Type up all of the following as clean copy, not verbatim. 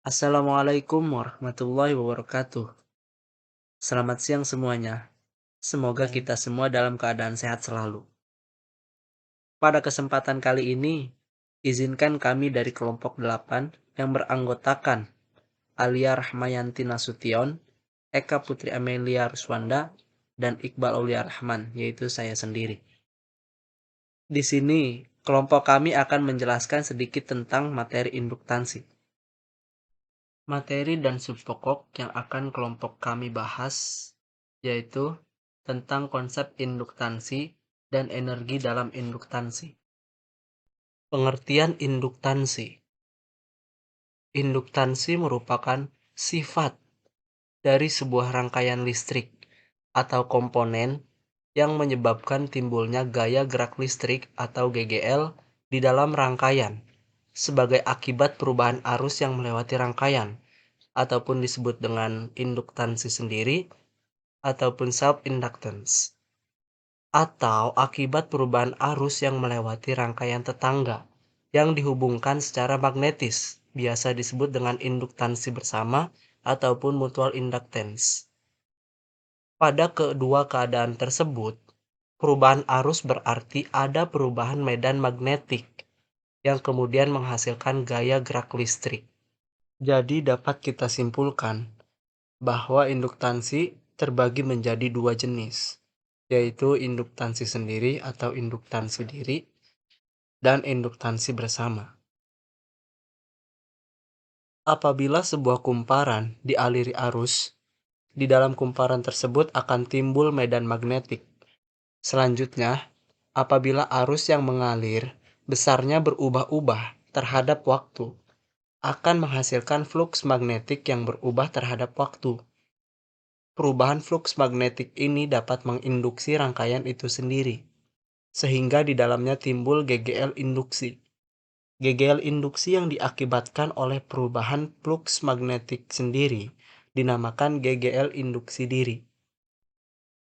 Assalamualaikum warahmatullahi wabarakatuh. Selamat siang semuanya. Semoga kita semua dalam keadaan sehat selalu. Pada kesempatan kali ini, izinkan kami dari kelompok 8 yang beranggotakan Alia Rahmayanti Nasution, Eka Putri Amelia Ruswanda, dan Iqbal Aulia Rahman, yaitu saya sendiri. Di sini, kelompok kami akan menjelaskan sedikit tentang materi induktansi. Materi dan subpokok yang akan kelompok kami bahas yaitu tentang konsep induktansi dan energi dalam induktansi. Pengertian induktansi. Induktansi merupakan sifat dari sebuah rangkaian listrik atau komponen yang menyebabkan timbulnya gaya gerak listrik atau GGL di dalam rangkaian sebagai akibat perubahan arus yang melewati rangkaian, ataupun disebut dengan induktansi sendiri ataupun self-inductance, atau akibat perubahan arus yang melewati rangkaian tetangga yang dihubungkan secara magnetis, biasa disebut dengan induktansi bersama ataupun mutual inductance. Pada kedua keadaan tersebut, perubahan arus berarti ada perubahan medan magnetik yang kemudian menghasilkan gaya gerak listrik. Jadi dapat kita simpulkan bahwa induktansi terbagi menjadi dua jenis, yaitu induktansi sendiri atau induktansi diri dan induktansi bersama. Apabila sebuah kumparan dialiri arus, di dalam kumparan tersebut akan timbul medan magnetik. Selanjutnya, apabila arus yang mengalir besarnya berubah-ubah terhadap waktu, akan menghasilkan fluks magnetik yang berubah terhadap waktu. Perubahan fluks magnetik ini dapat menginduksi rangkaian itu sendiri, sehingga di dalamnya timbul GGL induksi. GGL induksi yang diakibatkan oleh perubahan fluks magnetik sendiri dinamakan GGL induksi diri.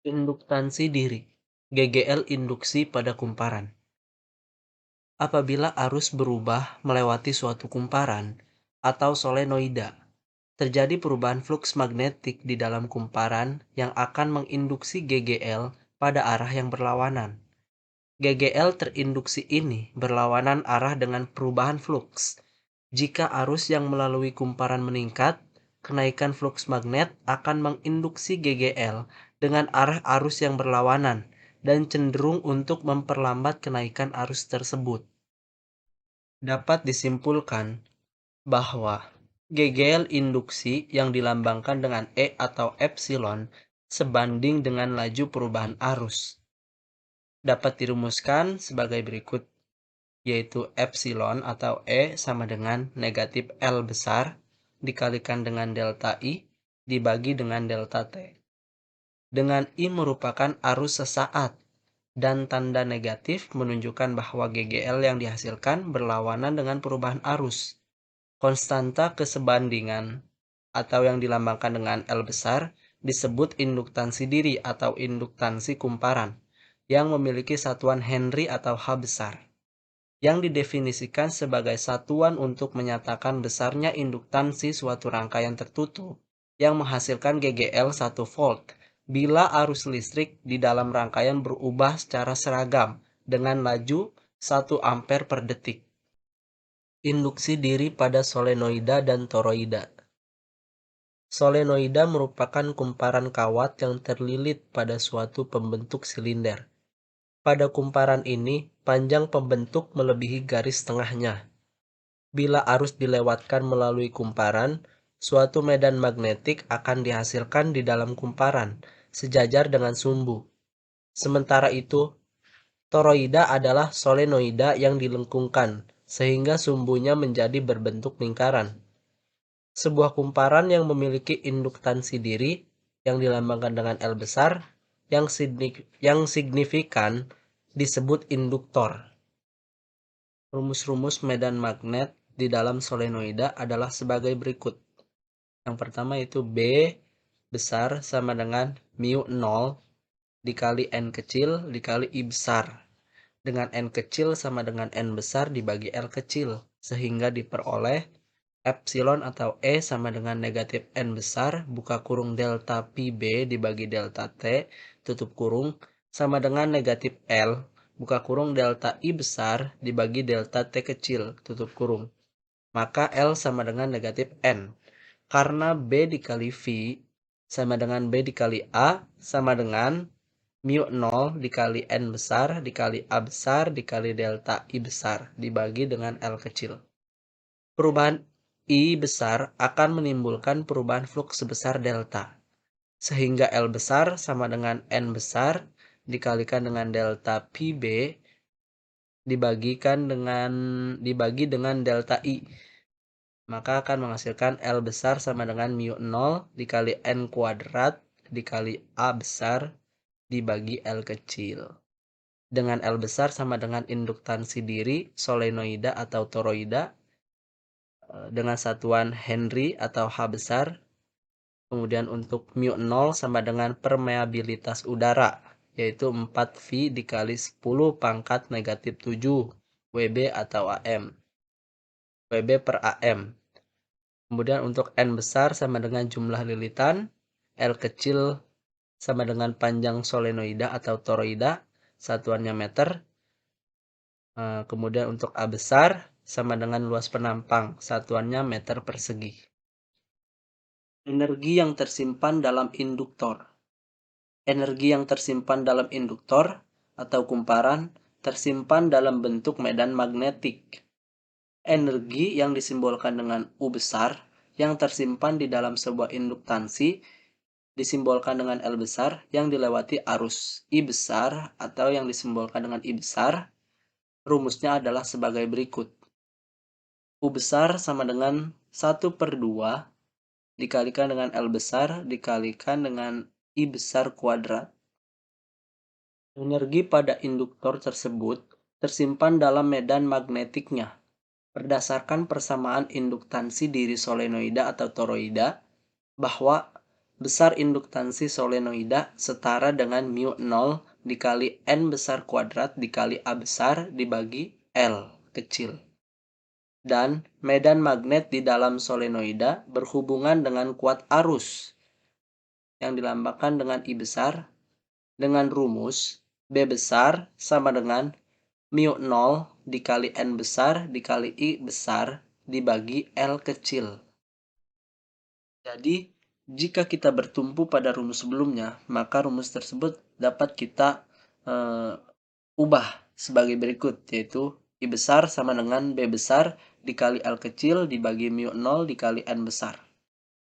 Induktansi diri, GGL induksi pada kumparan. Apabila arus berubah melewati suatu kumparan atau solenoida, terjadi perubahan fluks magnetik di dalam kumparan yang akan menginduksi GGL pada arah yang berlawanan. GGL terinduksi ini berlawanan arah dengan perubahan fluks. Jika arus yang melalui kumparan meningkat, kenaikan fluks magnet akan menginduksi GGL dengan arah arus yang berlawanan dan cenderung untuk memperlambat kenaikan arus tersebut. Dapat disimpulkan bahwa GGL induksi yang dilambangkan dengan E atau epsilon sebanding dengan laju perubahan arus. Dapat dirumuskan sebagai berikut, yaitu epsilon atau E sama dengan negatif L besar dikalikan dengan delta I dibagi dengan delta T. Dengan I merupakan arus sesaat dan tanda negatif menunjukkan bahwa GGL yang dihasilkan berlawanan dengan perubahan arus. Konstanta kesebandingan atau yang dilambangkan dengan L besar disebut induktansi diri atau induktansi kumparan yang memiliki satuan Henry atau H besar, yang didefinisikan sebagai satuan untuk menyatakan besarnya induktansi suatu rangkaian tertutup yang menghasilkan GGL 1 volt bila arus listrik di dalam rangkaian berubah secara seragam dengan laju 1 ampere per detik. Induksi diri pada solenoida dan toroida. Solenoida merupakan kumparan kawat yang terlilit pada suatu pembentuk silinder. Pada kumparan ini, panjang pembentuk melebihi garis tengahnya. Bila arus dilewatkan melalui kumparan, suatu medan magnetik akan dihasilkan di dalam kumparan, sejajar dengan sumbu. Sementara itu, toroida adalah solenoida yang dilengkungkan, sehingga sumbunya menjadi berbentuk lingkaran. Sebuah kumparan yang memiliki induktansi diri yang dilambangkan dengan L besar yang signifikan disebut induktor. Rumus-rumus medan magnet di dalam solenoida adalah sebagai berikut. Yang pertama itu B besar sama dengan mu 0 dikali N kecil dikali I besar. Dengan N kecil sama dengan N besar dibagi L kecil, sehingga diperoleh epsilon atau E sama dengan negatif N besar, buka kurung delta Pi B dibagi delta T, tutup kurung, sama dengan negatif L, buka kurung delta I besar dibagi delta T kecil, tutup kurung. Maka L sama dengan negatif N. Karena B dikali V sama dengan B dikali A sama dengan mu 0 dikali N besar dikali A besar dikali delta I besar dibagi dengan L kecil. Perubahan I besar akan menimbulkan perubahan flux sebesar delta. Sehingga L besar sama dengan N besar dikalikan dengan delta Pi B dibagi dengan delta I. Maka akan menghasilkan L besar sama dengan mu 0 dikali N kuadrat dikali A besar dibagi L kecil. Dengan L besar sama dengan induktansi diri solenoida atau toroida dengan satuan Henry atau H besar. Kemudian untuk mu 0 sama dengan permeabilitas udara, yaitu 4V dikali 10 pangkat negatif 7 WB atau AM. WB per AM. Kemudian untuk N besar sama dengan jumlah lilitan, L kecil sama dengan panjang solenoida atau toroida, satuannya meter. Kemudian untuk A besar sama dengan luas penampang, satuannya meter persegi. Energi yang tersimpan dalam induktor. Energi yang tersimpan dalam induktor atau kumparan tersimpan dalam bentuk medan magnetik. Energi yang disimbolkan dengan U besar yang tersimpan di dalam sebuah induktansi disimbolkan dengan L besar yang dilewati arus I besar atau yang disimbolkan dengan I besar. Rumusnya adalah sebagai berikut. U besar sama dengan 1/2 dikalikan dengan L besar dikalikan dengan I besar kuadrat. Energi pada induktor tersebut tersimpan dalam medan magnetiknya. Berdasarkan persamaan induktansi diri solenoida atau toroida, bahwa besar induktansi solenoida setara dengan mu 0 dikali N besar kuadrat dikali A besar dibagi L kecil. Dan medan magnet di dalam solenoida berhubungan dengan kuat arus yang dilambangkan dengan I besar dengan rumus B besar sama dengan mu 0 dikali N besar dikali I besar dibagi L kecil. Jadi, jika kita bertumpu pada rumus sebelumnya, maka rumus tersebut dapat kita ubah sebagai berikut, yaitu I besar sama dengan B besar dikali L kecil dibagi mu 0 dikali N besar.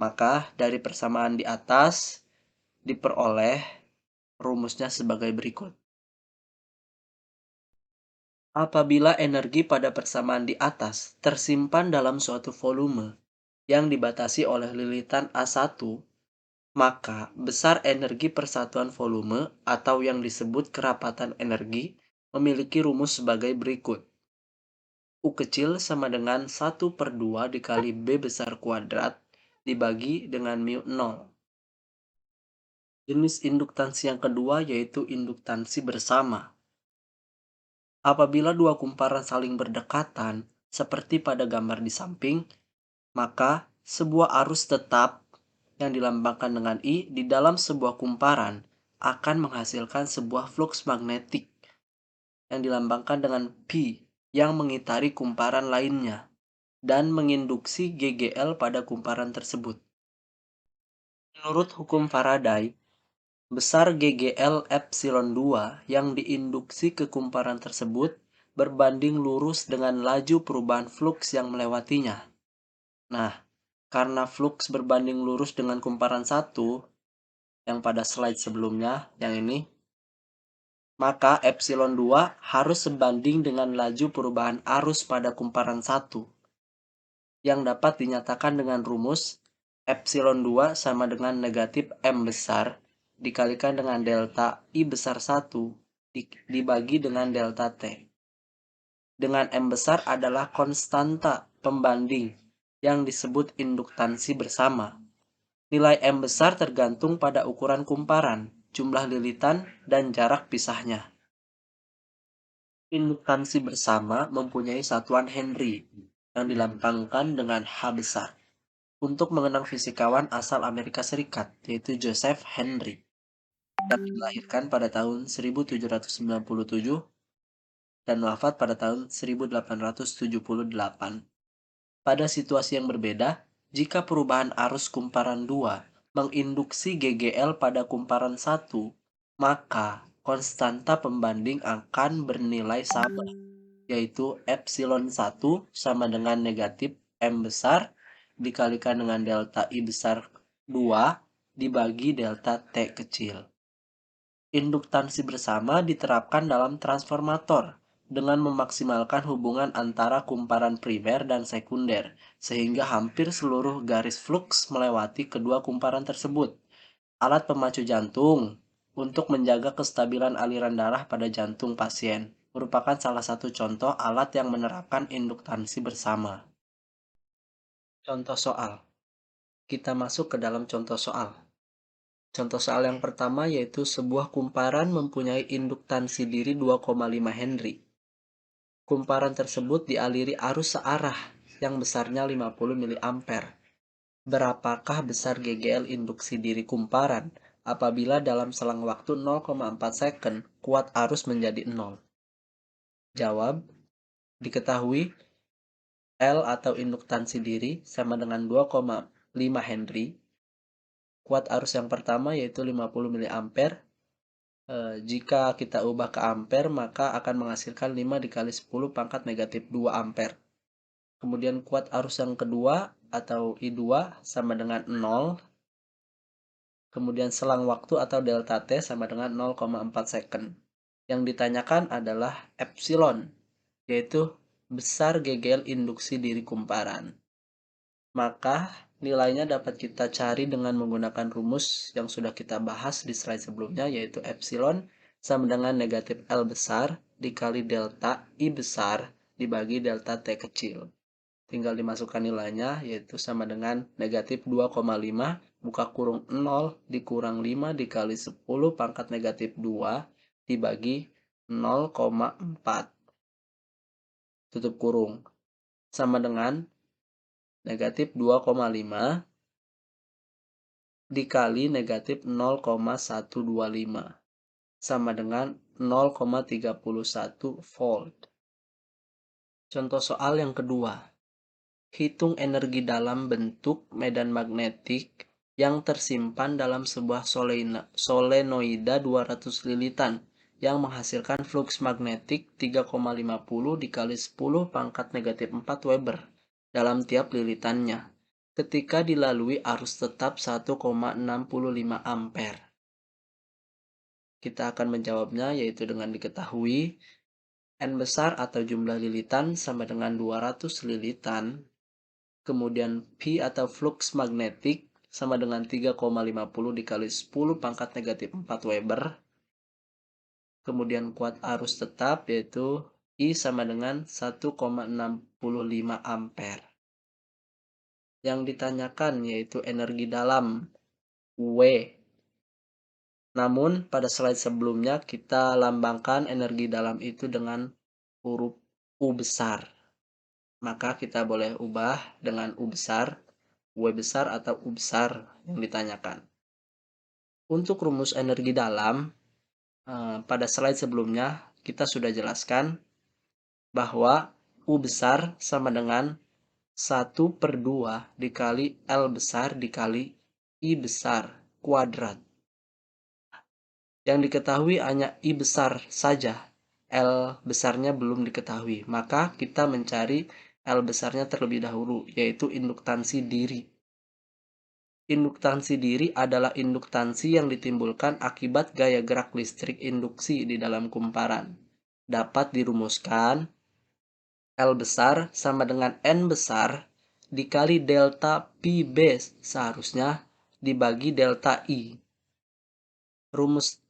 Maka dari persamaan di atas diperoleh rumusnya sebagai berikut. Apabila energi pada persamaan di atas tersimpan dalam suatu volume yang dibatasi oleh lilitan A1, maka besar energi persatuan volume atau yang disebut kerapatan energi memiliki rumus sebagai berikut. U kecil sama dengan 1/2 dikali B besar kuadrat dibagi dengan mu 0. Jenis induktansi yang kedua yaitu induktansi bersama. Apabila dua kumparan saling berdekatan, seperti pada gambar di samping, maka sebuah arus tetap yang dilambangkan dengan I di dalam sebuah kumparan akan menghasilkan sebuah flux magnetik yang dilambangkan dengan P yang mengitari kumparan lainnya dan menginduksi GGL pada kumparan tersebut. Menurut hukum Faraday, besar GGL epsilon 2 yang diinduksi ke kumparan tersebut berbanding lurus dengan laju perubahan flux yang melewatinya. Nah, karena flux berbanding lurus dengan kumparan 1, yang pada slide sebelumnya, yang ini, maka epsilon 2 harus sebanding dengan laju perubahan arus pada kumparan 1, yang dapat dinyatakan dengan rumus epsilon 2 sama dengan negatif M besar dikalikan dengan delta I besar 1 dibagi dengan delta T. Dengan M besar adalah konstanta pembanding yang disebut induktansi bersama. Nilai M besar tergantung pada ukuran kumparan, jumlah lilitan, dan jarak pisahnya. Induktansi bersama mempunyai satuan Henry. yang dilambangkan dengan H besar. Untuk mengenang fisikawan asal Amerika Serikat, yaitu Joseph Henry, yang dilahirkan pada tahun 1797 dan wafat pada tahun 1878. Pada situasi yang berbeda, jika perubahan arus kumparan 2 menginduksi GGL pada kumparan 1, maka konstanta pembanding akan bernilai sama, yaitu epsilon 1 sama dengan negatif M besar dikalikan dengan delta I besar 2 dibagi delta T kecil. Induktansi bersama diterapkan dalam transformator dengan memaksimalkan hubungan antara kumparan primer dan sekunder, sehingga hampir seluruh garis fluks melewati kedua kumparan tersebut. Alat pemacu jantung untuk menjaga kestabilan aliran darah pada jantung pasien merupakan salah satu contoh alat yang menerapkan induktansi bersama. Contoh soal. Kita masuk ke dalam contoh soal. Contoh soal yang pertama yaitu sebuah kumparan mempunyai induktansi diri 2,5 Henry. Kumparan tersebut dialiri arus searah yang besarnya 50 mA. Berapakah besar GGL induksi diri kumparan apabila dalam selang waktu 0,4 second kuat arus menjadi 0? Jawab, diketahui L atau induktansi diri sama dengan 2,5 Henry. Kuat arus yang pertama yaitu 50 mA. Jika kita ubah ke ampere, maka akan menghasilkan 5 dikali 10 pangkat negatif 2 ampere. Kemudian kuat arus yang kedua atau I2 sama dengan 0. Kemudian selang waktu atau delta T sama dengan 0,4 second. Yang ditanyakan adalah epsilon, yaitu besar GGL induksi diri kumparan. Maka nilainya dapat kita cari dengan menggunakan rumus yang sudah kita bahas di slide sebelumnya, yaitu epsilon sama dengan negatif L besar dikali delta I besar dibagi delta T kecil. Tinggal dimasukkan nilainya, yaitu sama dengan negatif 2,5 buka kurung 0 dikurang 5 dikali 10 pangkat negatif 2 dibagi 0,4 tutup kurung sama dengan negatif 2,5 dikali negatif 0,125 sama dengan 0,31 volt. Contoh soal yang kedua. Hitung energi dalam bentuk medan magnetik yang tersimpan dalam sebuah solenoida 200 lilitan yang menghasilkan fluks magnetik 3,50 dikali 10 pangkat negatif 4 Weber dalam tiap lilitannya ketika dilalui arus tetap 1,65 ampere. Kita akan menjawabnya yaitu dengan diketahui N besar atau jumlah lilitan sama dengan 200 lilitan. Kemudian P atau flux magnetik sama dengan 3,50 dikali 10 pangkat negatif 4 Weber. Kemudian kuat arus tetap yaitu I sama dengan 1,65 ampere. Yang ditanyakan yaitu energi dalam W. Namun pada slide sebelumnya kita lambangkan energi dalam itu dengan huruf U besar. Maka kita boleh ubah dengan U besar, W besar atau U besar yang ditanyakan. Untuk rumus energi dalam, pada slide sebelumnya kita sudah jelaskan bahwa U besar sama dengan 1/2 dikali L besar dikali I besar kuadrat. Yang diketahui hanya I besar saja, L besarnya belum diketahui. Maka kita mencari L besarnya terlebih dahulu, yaitu induktansi diri. Induktansi diri adalah induktansi yang ditimbulkan akibat gaya gerak listrik induksi di dalam kumparan. Dapat dirumuskan L besar sama dengan N besar dikali delta P base seharusnya dibagi delta I. Rumus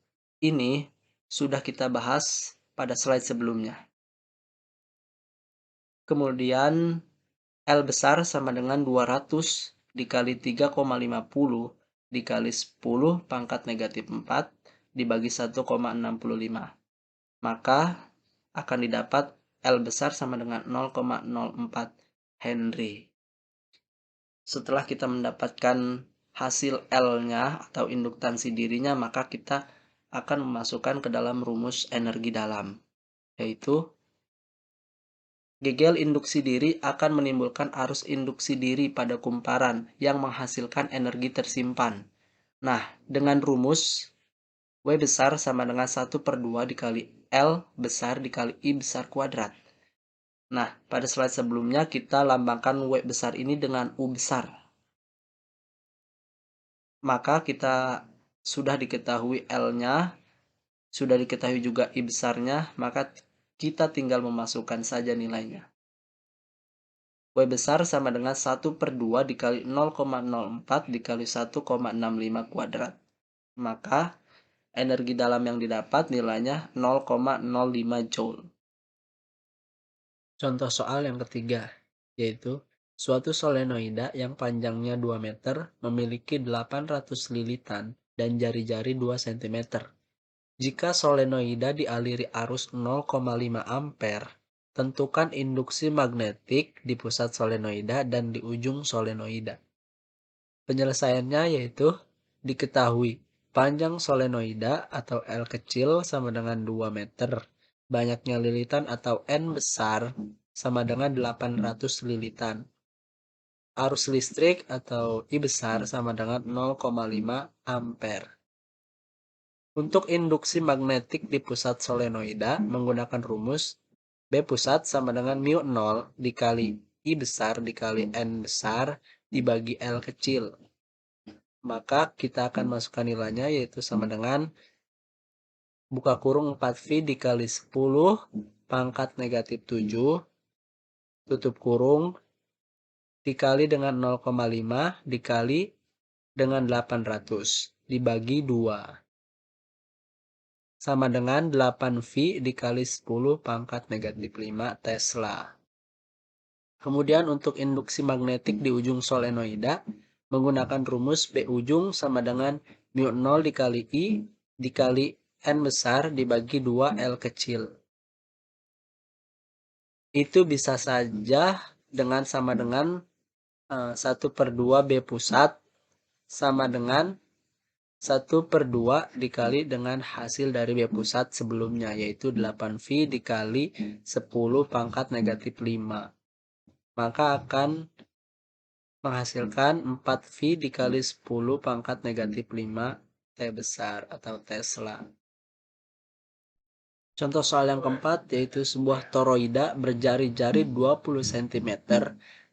ini sudah kita bahas pada slide sebelumnya. Kemudian L besar sama dengan 200 dikali 3,50 dikali 10 pangkat negatif 4 dibagi 1,65. Maka akan didapat L besar sama dengan 0,04. Henry. Setelah kita mendapatkan hasil L-nya atau induktansi dirinya, maka kita akan memasukkan ke dalam rumus energi dalam, yaitu gegel induksi diri akan menimbulkan arus induksi diri pada kumparan yang menghasilkan energi tersimpan. Nah, dengan rumus W besar sama dengan 1/2 dikali L besar dikali I besar kuadrat. Nah, pada slide sebelumnya kita lambangkan W besar ini dengan U besar. Maka kita sudah diketahui L-nya, sudah diketahui juga I besarnya, maka kita tinggal memasukkan saja nilainya. W besar sama dengan 1/2 dikali 0,04 dikali 1,65 kuadrat. Maka energi dalam yang didapat nilainya 0,05 Joule. Contoh soal yang ketiga, yaitu suatu solenoida yang panjangnya 2 meter memiliki 800 lilitan dan jari-jari 2 cm. Jika solenoida dialiri arus 0,5 ampere, tentukan induksi magnetik di pusat solenoida dan di ujung solenoida. Penyelesaiannya yaitu diketahui panjang solenoida atau L kecil sama dengan 2 meter. Banyaknya lilitan atau N besar sama dengan 800 lilitan. Arus listrik atau I besar sama dengan 0,5 ampere. Untuk induksi magnetik di pusat solenoida menggunakan rumus B pusat sama dengan μ0 dikali I besar dikali N besar dibagi L kecil. Maka kita akan masukkan nilainya yaitu sama dengan buka kurung 4V dikali 10 pangkat negatif 7 tutup kurung dikali dengan 0,5 dikali dengan 800 dibagi 2 sama dengan 8V dikali 10 pangkat negatif 5 Tesla. Kemudian untuk induksi magnetik di ujung solenoida menggunakan rumus B ujung sama dengan μ0 dikali I dikali N besar dibagi 2 L kecil. Itu bisa saja dengan sama dengan 1/2 B pusat sama dengan 1/2 dikali dengan hasil dari B pusat sebelumnya, yaitu 8V dikali 10 pangkat negatif 5. Maka akan menghasilkan 4V dikali 10 pangkat negatif 5 T besar atau Tesla. Contoh soal yang keempat yaitu sebuah toroida berjari-jari 20 cm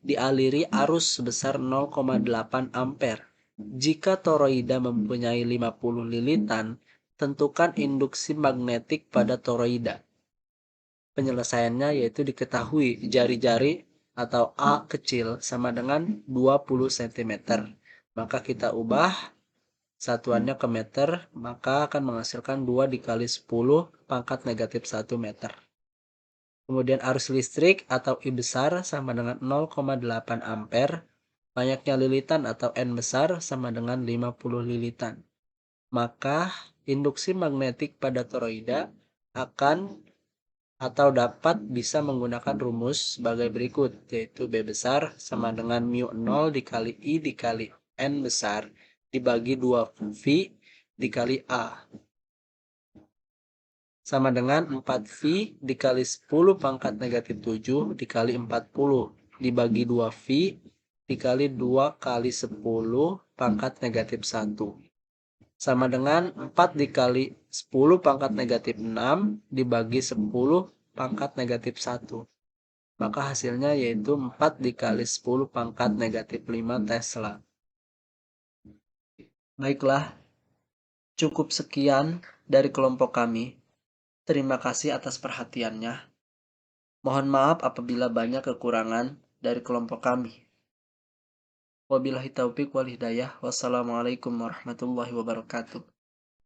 dialiri arus sebesar 0,8 ampere. Jika toroida mempunyai 50 lilitan, tentukan induksi magnetik pada toroida. Penyelesaiannya yaitu diketahui jari-jari atau A kecil sama dengan 20 cm. Maka kita ubah satuannya ke meter, maka akan menghasilkan 2 dikali 10 pangkat negatif 1 meter. Kemudian arus listrik atau I besar sama dengan 0,8 ampere. Banyaknya lilitan atau N besar sama dengan 50 lilitan. Maka induksi magnetik pada toroida akan atau dapat bisa menggunakan rumus sebagai berikut, yaitu B besar sama dengan μ0 dikali I dikali N besar dibagi 2V dikali A sama dengan 4V dikali 10 pangkat negatif 7 dikali 40 dibagi 2V dikali 2 kali 10 pangkat negatif 1 sama dengan 4 dikali 10 pangkat negatif 6 dibagi 10 pangkat negatif 1. Maka hasilnya yaitu 4 dikali 10 pangkat negatif 5 Tesla. Baiklah, cukup sekian dari kelompok kami. Terima kasih atas perhatiannya. Mohon maaf apabila banyak kekurangan dari kelompok kami. Wabillahi taufiq wal hidayah. Wassalamualaikum warahmatullahi wabarakatuh.